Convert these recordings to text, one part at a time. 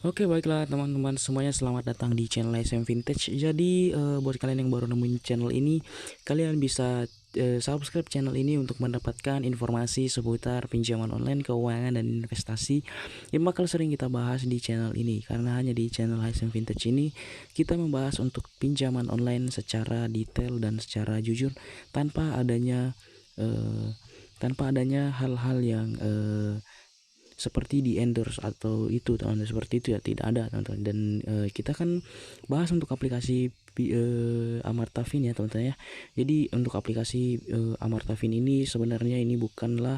Oke, baiklah teman-teman semuanya, selamat datang di channel SM Vintage. Jadi buat kalian yang baru nemuin channel ini, kalian bisa subscribe channel ini untuk mendapatkan informasi seputar pinjaman online, keuangan dan investasi yang bakal sering kita bahas di channel ini. Karena hanya di channel SM Vintage ini kita membahas untuk pinjaman online secara detail dan secara jujur eh, tanpa adanya hal-hal yang seperti di endorse atau itu teman-teman, seperti itu ya, tidak ada teman-teman. Dan kita kan bahas untuk aplikasi Amartafin ya teman-teman ya. Jadi untuk aplikasi Amartafin ini sebenarnya ini bukanlah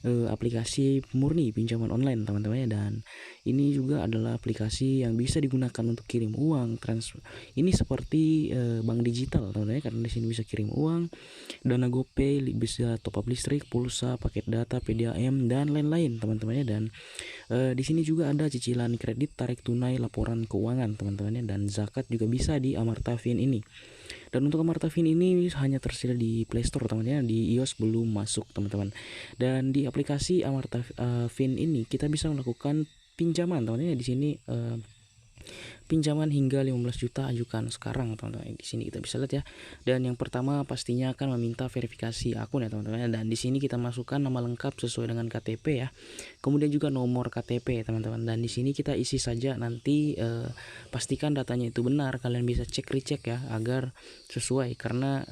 aplikasi murni pinjaman online teman-teman ya, dan ini juga adalah aplikasi yang bisa digunakan untuk kirim uang, transfer. Ini seperti bank digital teman-teman ya, karena di sini bisa kirim uang, Dana GoPay, bisa top up listrik, pulsa, paket data, PDAM dan lain-lain teman-teman ya. Dan di sini juga ada cicilan kredit, tarik tunai, laporan keuangan teman-teman ya, dan zakat juga bisa di Amartafin ini. Dan untuk Amartafin ini hanya tersedia di Play Store teman-teman ya, di iOS belum masuk teman-teman. Dan di aplikasi Amartafin ini kita bisa melakukan pinjaman teman-teman ya. Di sini pinjaman hingga 15 juta ajukan sekarang teman-teman. Di sini kita bisa lihat ya. Dan yang pertama pastinya akan meminta verifikasi akun ya teman-teman. Dan di sini kita masukkan nama lengkap sesuai dengan KTP ya. Kemudian juga nomor KTP teman-teman. Dan di sini kita isi saja nanti, pastikan datanya itu benar. Kalian bisa cek recheck ya agar sesuai, karena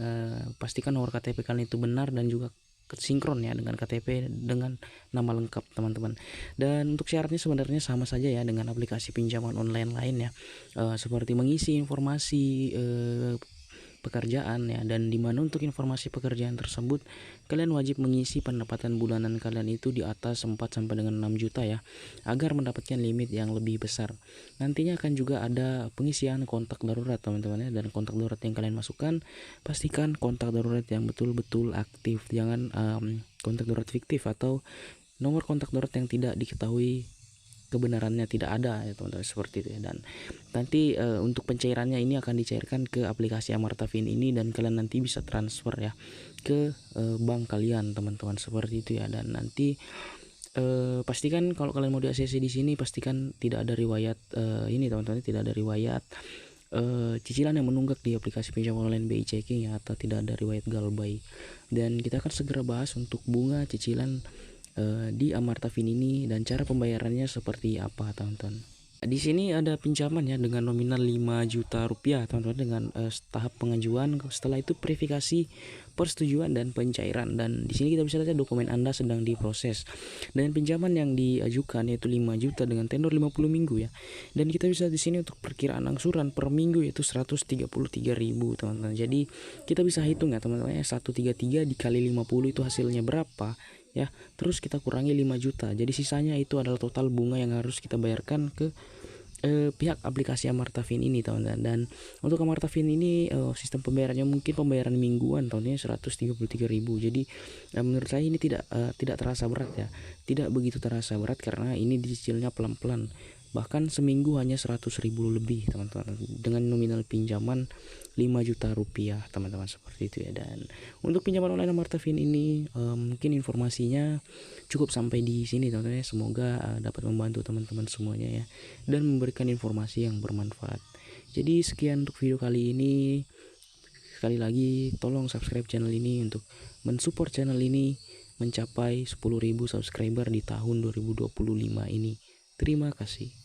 pastikan nomor KTP kalian itu benar dan juga sinkron ya dengan KTP dengan nama lengkap teman-teman. Dan untuk syaratnya sebenarnya sama saja ya dengan aplikasi pinjaman online lain ya, seperti mengisi informasi pekerjaan ya. Dan dimana untuk informasi pekerjaan tersebut kalian wajib mengisi pendapatan bulanan kalian itu di atas 4 sampai dengan 6 juta ya, agar mendapatkan limit yang lebih besar. Nantinya akan juga ada pengisian kontak darurat teman-teman ya, dan kontak darurat yang kalian masukkan pastikan kontak darurat yang betul-betul aktif, jangan kontak darurat fiktif atau nomor kontak darurat yang tidak diketahui kebenarannya, tidak ada ya teman-teman, seperti itu ya. Dan nanti untuk pencairannya ini akan dicairkan ke aplikasi Amartafin ini, dan kalian nanti bisa transfer ya ke bank kalian teman-teman, seperti itu ya. Dan nanti pastikan kalau kalian mau di ACC di sini pastikan tidak ada riwayat ini teman-teman, tidak ada riwayat cicilan yang menunggak di aplikasi pinjaman online BI Checking ya, atau tidak ada riwayat galbay. Dan kita akan segera bahas untuk bunga cicilan di Amartafin ini dan cara pembayarannya seperti apa teman-teman. Di sini ada pinjaman ya dengan nominal 5 juta rupiah teman-teman, dengan tahap pengajuan, setelah itu verifikasi, persetujuan dan pencairan. Dan di sini kita bisa lihat dokumen Anda sedang diproses. Dan pinjaman yang diajukan yaitu 5 juta dengan tenor 50 minggu ya. Dan kita bisa di sini untuk perkiraan angsuran per minggu yaitu 133.000 teman-teman. Jadi kita bisa hitung ya teman-teman ya, 133 dikali 50 itu hasilnya berapa ya, terus kita kurangi 5 juta, jadi sisanya itu adalah total bunga yang harus kita bayarkan ke pihak aplikasi Amartafin ini teman-teman. Dan untuk Amartafin ini sistem pembayarannya mungkin pembayaran mingguan tahunnya 133.000. Jadi menurut saya ini tidak terasa berat ya, tidak begitu terasa berat karena ini dicicilnya pelan-pelan, bahkan seminggu hanya 100.000 lebih teman-teman, dengan nominal pinjaman 5 juta rupiah teman-teman, seperti itu ya. Dan untuk pinjaman online Amartafin ini mungkin informasinya cukup sampai di sini teman-teman ya. Semoga dapat membantu teman-teman semuanya ya, dan memberikan informasi yang bermanfaat. Jadi sekian untuk video kali ini. Sekali lagi tolong subscribe channel ini untuk mensupport channel ini mencapai 10.000 subscriber di tahun 2025 ini. Terima kasih.